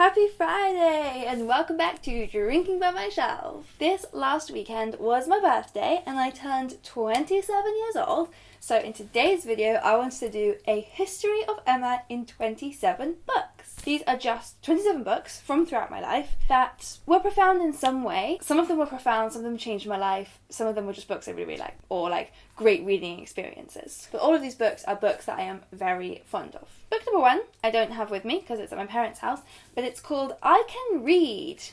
Happy Friday and welcome back to Drinking by My Shelf. This last weekend was my birthday and I turned 27 years old. So in today's video I wanted to do a history of Emma in 27 books. These are just 27 books from throughout my life that were profound in some way. Some of them were profound, some of them changed my life, some of them were just books I really liked, or like great reading experiences. But all of these books are books that I am very fond of. Book number 1 I don't have with me because it's at my parents' house, but it's called I Can Read,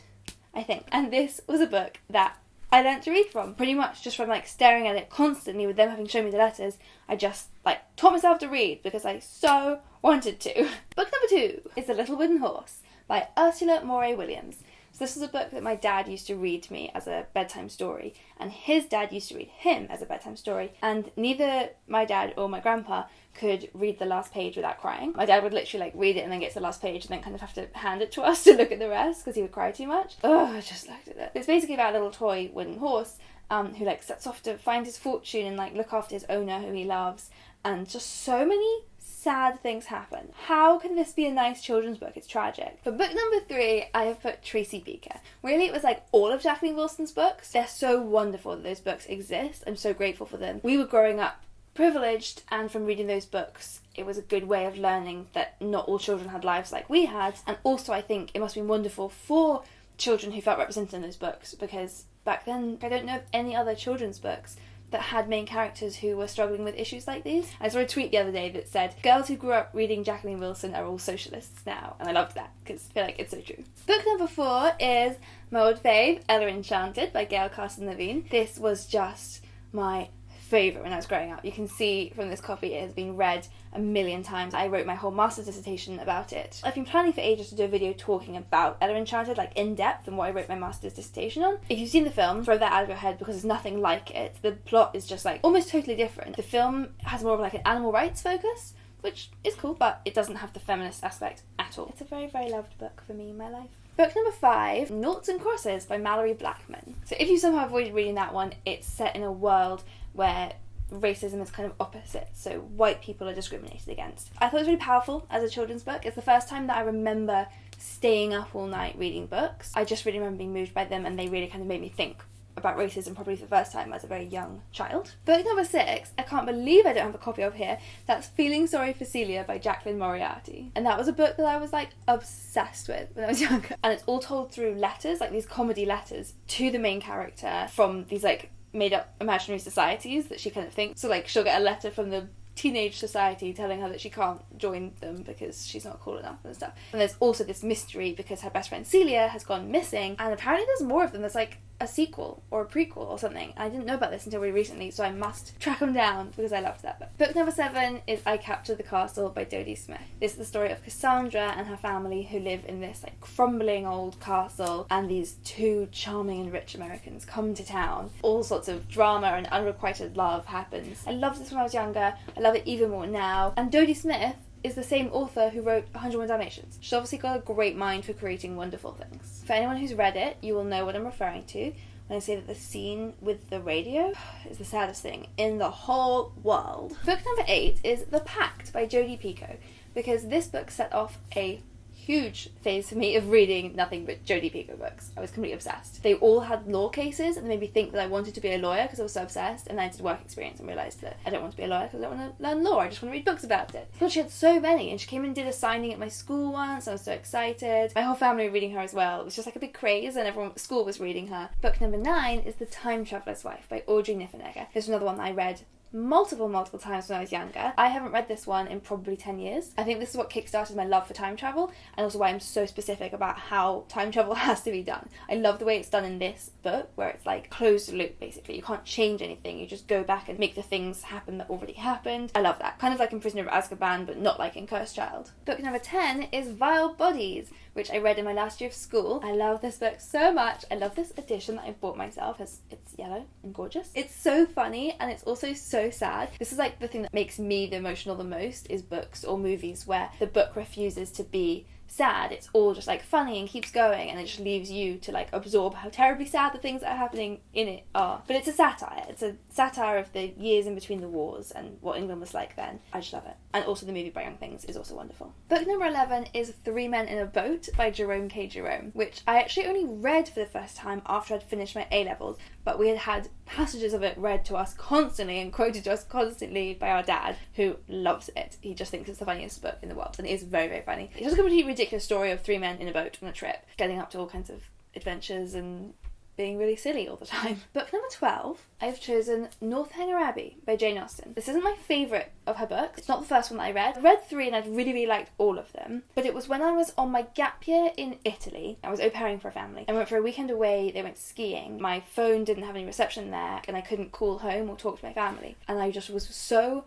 I think. And this was a book that I learnt to read from, pretty much just from like staring at it constantly with them having shown me the letters. I just like taught myself to read because I so wanted to. Book number 2 is The Little Wooden Horse by Ursula Moray Williams. So this was a book that my dad used to read to me as a bedtime story, and his dad used to read him as a bedtime story, and neither my dad or my grandpa could read the last page without crying. My dad would literally like read it and then get to the last page and then kind of have to hand it to us to look at the rest because he would cry too much. Oh, I just looked at it. It's basically about a little toy wooden horse who like sets off to find his fortune and like look after his owner who he loves, and just so many sad things happen. How can this be a nice children's book? It's tragic. For book number 3, I have put Tracy Beaker. Really, it was like all of Jacqueline Wilson's books. They're so wonderful that those books exist. I'm so grateful for them. We were growing up privileged, and from reading those books it was a good way of learning that not all children had lives like we had. And also I think it must have been wonderful for children who felt represented in those books, because back then I don't know of any other children's books that had main characters who were struggling with issues like these. I saw a tweet the other day that said, girls who grew up reading Jacqueline Wilson are all socialists now. And I loved that, because I feel like it's so true. Book number 4 is my old fave, Ella Enchanted by Gail Carson Levine. This was just my favourite when I was growing up. You can see from this copy it has been read a million times. I wrote my whole master's dissertation about it. I've been planning for ages to do a video talking about Ella Enchanted, like in depth, and what I wrote my master's dissertation on. If you've seen the film, throw that out of your head because there's nothing like it. The plot is just like almost totally different. The film has more of like an animal rights focus, which is cool, but it doesn't have the feminist aspect at all. It's a very, very loved book for me in my life. Book number 5, Noughts and Crosses by Mallory Blackman. So if you somehow avoided reading that one, it's set in a world where racism is kind of opposite, so white people are discriminated against. I thought it was really powerful as a children's book. It's the first time that I remember staying up all night reading books. I just really remember being moved by them, and they really kind of made me think about racism probably for the first time as a very young child. Book number 6, I can't believe I don't have a copy of here. That's Feeling Sorry for Celia by Jacqueline Moriarty. And that was a book that I was like obsessed with when I was younger. And it's all told through letters, like these comedy letters to the main character from these like made up imaginary societies that she kind of thinks. So like she'll get a letter from the teenage society telling her that she can't join them because she's not cool enough and stuff. And there's also this mystery because her best friend Celia has gone missing, and apparently there's more of them. There's like a sequel or a prequel or something. I didn't know about this until really recently, so I must track them down because I loved that book. Book number 7 is I Captured the Castle by Dodie Smith. This is the story of Cassandra and her family who live in this like crumbling old castle, and these 2 charming and rich Americans come to town. All sorts of drama and unrequited love happens. I loved this when I was younger. I love it even more now. And Dodie Smith is the same author who wrote 101 Dalmatians. She's obviously got a great mind for creating wonderful things. For anyone who's read it, you will know what I'm referring to when I say that the scene with the radio is the saddest thing in the whole world. Book number 8 is The Pact by Jodi Picoult, because this book set off a huge phase for me of reading nothing but Jodi Picoult books. I was completely obsessed. They all had law cases, and they made me think that I wanted to be a lawyer because I was so obsessed, and then I did work experience and realised that I don't want to be a lawyer because I don't want to learn law, I just want to read books about it. God, she had so many, and she came and did a signing at my school once. I was so excited. My whole family were reading her as well. It was just like a big craze, and everyone at school was reading her. Book number 9 is The Time Traveller's Wife by Audrey Niffenegger. This is another one that I read multiple times when I was younger. I haven't read this one in probably 10 years. I think this is what kickstarted my love for time travel, and also why I'm so specific about how time travel has to be done. I love the way it's done in this book, where it's like closed loop basically. You can't change anything, you just go back and make the things happen that already happened. I love that. Kind of like in Prisoner of Azkaban, but not like in Cursed Child. Book number 10 is Vile Bodies, which I read in my last year of school. I love this book so much. I love this edition that I bought myself because it's yellow and gorgeous. It's so funny, and it's also so sad. This is like the thing that makes me emotional the most, is books or movies where the book refuses to be sad. It's all just like funny and keeps going, and it just leaves you to like absorb how terribly sad the things that are happening in it are. But it's a satire. It's a satire of the years in between the wars and what England was like then. I just love it. And also the movie by Young Things is also wonderful. Book number 11 is Three Men in a Boat by Jerome K. Jerome, which I actually only read for the first time after I'd finished my A-levels, but we had passages of it read to us constantly and quoted to us constantly by our dad, who loves it. He just thinks it's the funniest book in the world, and it is very, very funny. It's just a completely ridiculous story of three men in a boat on a trip, getting up to all kinds of adventures and being really silly all the time. Book number 12, I've chosen Northanger Abbey by Jane Austen. This isn't my favourite of her books. It's not the first one that I read. I read 3 and I really, really liked all of them. But it was when I was on my gap year in Italy. I was au pairing for a family. I went for a weekend away. They went skiing. My phone didn't have any reception there and I couldn't call home or talk to my family. And I just was so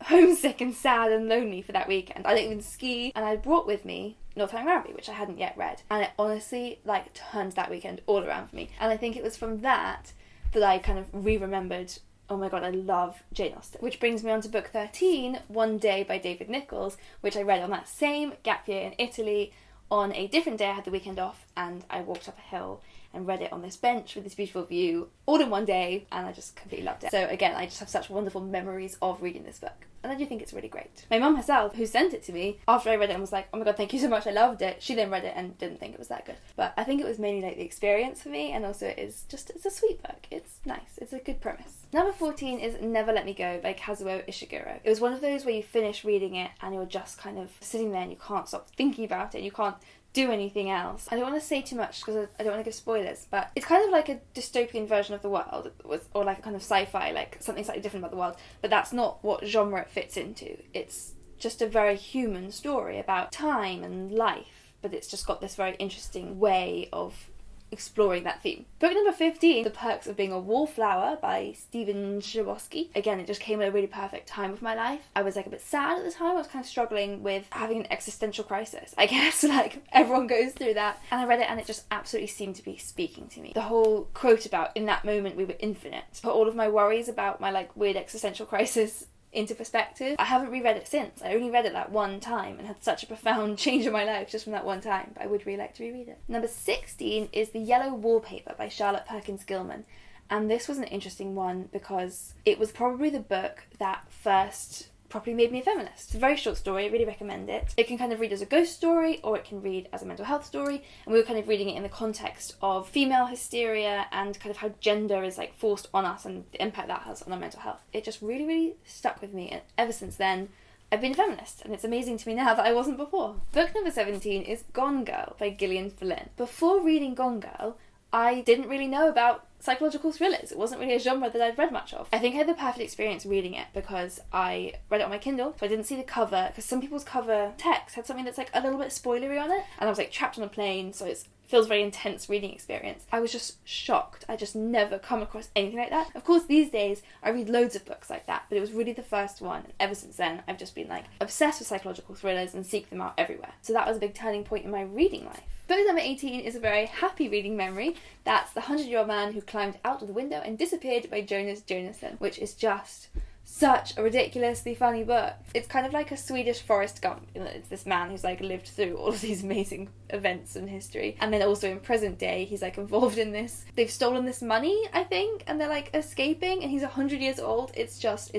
homesick and sad and lonely for that weekend. I didn't even ski, and I brought with me Northanger Abbey, which I hadn't yet read, and it honestly like turned that weekend all around for me. And I think it was from that I kind of re-remembered, oh my god, I love Jane Austen. Which brings me on to book 13, One Day by David Nicholls, which I read on that same gap year in Italy. On a different day I had the weekend off and I walked up a hill and read it on this bench with this beautiful view all in one day, and I just completely loved it. So again, I just have such wonderful memories of reading this book, and I do think it's really great. My mum herself, who sent it to me after I read it and was like, oh my god, thank you so much, I loved it, she then read it and didn't think it was that good. But I think it was mainly like the experience for me, and also it's a sweet book. It's nice. It's a good premise. Number 14 is Never Let Me Go by Kazuo Ishiguro. It was one of those where you finish reading it and you're just kind of sitting there and you can't stop thinking about it, you can't do anything else. I don't want to say too much because I don't want to give spoilers, but it's kind of like a dystopian version of the world, or like a kind of sci-fi, like something slightly different about the world, but that's not what genre it fits into. It's just a very human story about time and life, but it's just got this very interesting way of exploring that theme. Book number 15, The Perks of Being a Wallflower by Stephen Chbosky. Again, it just came at a really perfect time of my life. I was like a bit sad at the time. I was kind of struggling with having an existential crisis, I guess. Like everyone goes through that. And I read it and it just absolutely seemed to be speaking to me. The whole quote about in that moment we were infinite put all of my worries about my like weird existential crisis into perspective. I haven't reread it since. I only read it that one time and had such a profound change in my life just from that one time, but I would really like to reread it. Number 16 is The Yellow Wallpaper by Charlotte Perkins Gilman, and this was an interesting one because it was probably the book that first properly made me a feminist. It's a very short story, I really recommend it. It can kind of read as a ghost story or it can read as a mental health story, and we were kind of reading it in the context of female hysteria and kind of how gender is like forced on us and the impact that has on our mental health. It just really, really stuck with me, and ever since then I've been a feminist, and it's amazing to me now that I wasn't before. Book number 17 is Gone Girl by Gillian Flynn. Before reading Gone Girl, I didn't really know about psychological thrillers. It wasn't really a genre that I'd read much of. I think I had the perfect experience reading it because I read it on my Kindle, so I didn't see the cover, because some people's cover text had something that's like a little bit spoilery on it, and I was like trapped on a plane, so it feels very intense reading experience. I was just shocked. I just never come across anything like that. Of course, these days I read loads of books like that, but it was really the first one, and ever since then I've just been like obsessed with psychological thrillers and seek them out everywhere. So that was a big turning point in my reading life. Book number 18 is a very happy reading memory. That's The 100-Year-Old Man Who Climbed Out of the Window and Disappeared by Jonas Jonasson, which is just such a ridiculously funny book. It's kind of like a Swedish Forrest Gump. It's this man who's like lived through all of these amazing events in history, and then also in present day he's like involved in this. They've stolen this money, I think, and they're like escaping, and he's 100 years old. It's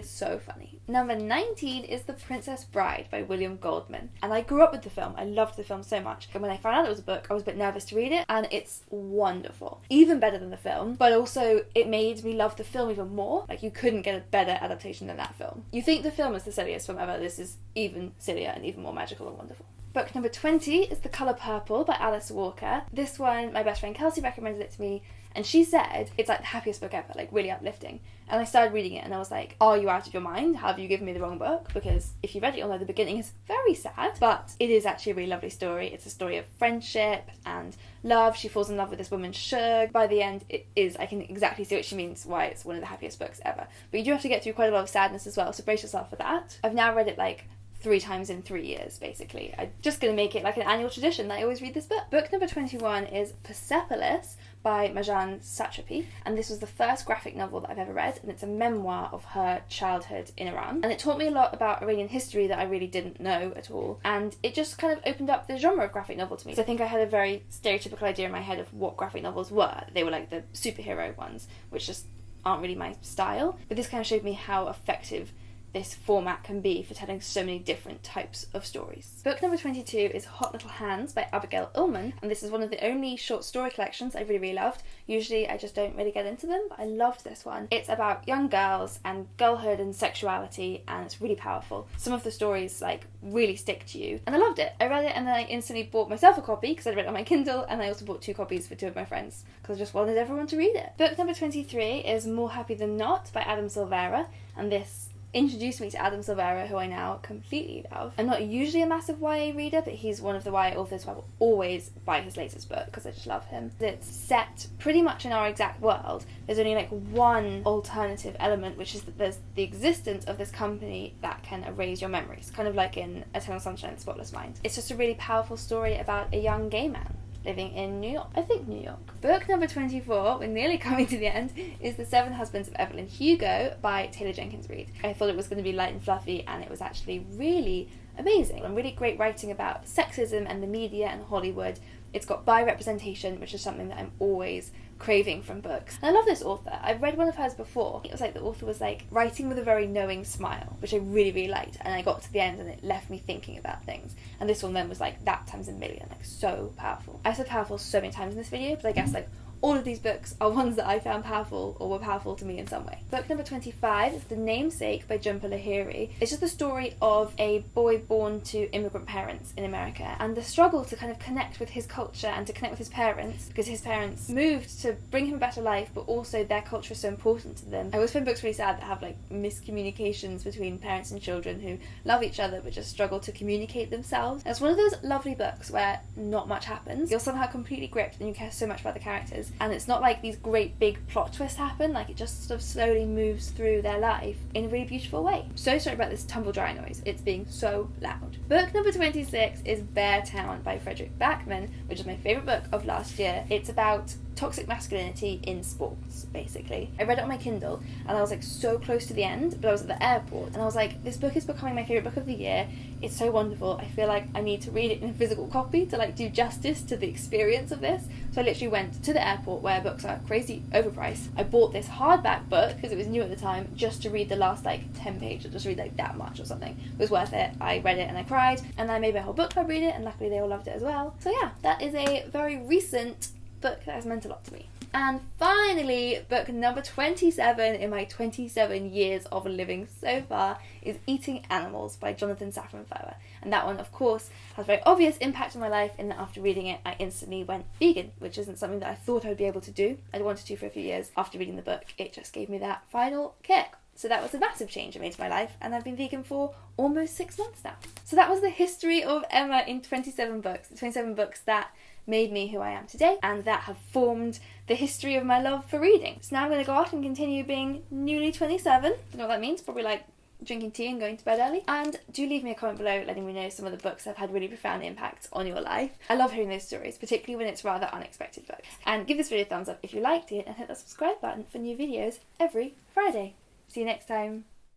so funny. Number 19 is The Princess Bride by William Goldman, and I grew up with the film. I loved the film so much, and when I found out it was a book I was a bit nervous to read it, and it's wonderful. Even better than the film, but also it made me love the film even more. Like, you couldn't get a better adaptation than that film. You think the film is the silliest film ever, this is even sillier and even more magical and wonderful. Book number 20 is The Colour Purple by Alice Walker. This one, my best friend Kelsey recommended it to me, and she said it's like the happiest book ever, like really uplifting. And I started reading it and I was like, are you out of your mind? Have you given me the wrong book? Because if you read it, you'll know the beginning is very sad, but it is actually a really lovely story. It's a story of friendship and love. She falls in love with this woman, Shug. By the end, it is, I can exactly see what she means, why it's one of the happiest books ever. But you do have to get through quite a lot of sadness as well, so brace yourself for that. I've now read it like 3 times in 3 years, basically. I'm just going to make it like an annual tradition that I always read this book. Book number 21 is Persepolis by Marjane Satrapi, and this was the first graphic novel that I've ever read, and it's a memoir of her childhood in Iran. And it taught me a lot about Iranian history that I really didn't know at all, and it just kind of opened up the genre of graphic novel to me. So I think I had a very stereotypical idea in my head of what graphic novels were. They were like the superhero ones, which just aren't really my style, but this kind of showed me how effective this format can be for telling so many different types of stories. Book number 22 is Hot Little Hands by Abigail Ullman, and this is one of the only short story collections I really loved. Usually I just don't really get into them, but I loved this one. It's about young girls and girlhood and sexuality, and it's really powerful. Some of the stories like really stick to you, and I loved it. I read it and then I instantly bought myself a copy because I read it on my Kindle, and I also bought 2 copies for 2 of my friends because I just wanted everyone to read it. Book number 23 is More Happy Than Not by Adam Silvera, and this introduced me to Adam Silvera, who I now completely love. I'm not usually a massive YA reader, but he's one of the YA authors who I will always buy his latest book because I just love him. It's set pretty much in our exact world. There's only like one alternative element, which is that there's the existence of this company that can erase your memories, kind of like in Eternal Sunshine of the Spotless Mind. It's just a really powerful story about a young gay man living in New York. I think New York. Book number 24, we're nearly coming to the end, is The Seven Husbands of Evelyn Hugo by Taylor Jenkins Reid. I thought it was going to be light and fluffy, and it was actually really amazing and really great writing about sexism and the media and Hollywood. It's got bi-representation, which is something that I'm always craving from books. And I love this author. I've read one of hers before. It was like the author was like writing with a very knowing smile, which I really liked, and I got to the end and it left me thinking about things. And this one then was like that times a million, like so powerful. I said powerful so many times in this video, but I guess like all of these books are ones that I found powerful or were powerful to me in some way. Book number 25 is The Namesake by Jhumpa Lahiri. It's just the story of a boy born to immigrant parents in America and the struggle to kind of connect with his culture and to connect with his parents, because his parents moved to bring him a better life, but also their culture is so important to them. I always find books really sad that have like miscommunications between parents and children who love each other but just struggle to communicate themselves. And it's one of those lovely books where not much happens. You're somehow completely gripped and you care so much about the characters. And it's not like these great big plot twists happen, like it just sort of slowly moves through their life in a really beautiful way. I'm so sorry about this tumble dry noise, it's being so loud. Book number 26 is Bear Town by Frederick Backman, which is my favourite book of last year. It's about toxic masculinity in sports, basically. I read it on my Kindle and I was like so close to the end, but I was at the airport and I was like, this book is becoming my favourite book of the year. It's so wonderful. I feel like I need to read it in a physical copy to like do justice to the experience of this. So I literally went to the airport where books are crazy overpriced. I bought this hardback book because it was new at the time just to read the last like 10 pages, just read like that much or something. It was worth it. I read it and I cried, and then I made my whole book club read it, and luckily they all loved it as well. So yeah, that is a very recent book that has meant a lot to me. And finally, book number 27 in my 27 years of living so far is Eating Animals by Jonathan Safran Foer. And that one, of course, has a very obvious impact on my life in that after reading it, I instantly went vegan, which isn't something that I thought I would be able to do. I wanted to for a few years. After reading the book, it just gave me that final kick. So that was a massive change I made to my life, and I've been vegan for almost 6 months now. So that was the history of Emma in 27 books. The 27 books that made me who I am today, and that have formed the history of my love for reading. So now I'm going to go out and continue being newly 27. I don't know what that means, probably like drinking tea and going to bed early. And do leave me a comment below letting me know some of the books that have had really profound impacts on your life. I love hearing those stories, particularly when it's rather unexpected books. And give this video a thumbs up if you liked it, and hit that subscribe button for new videos every Friday. See you next time.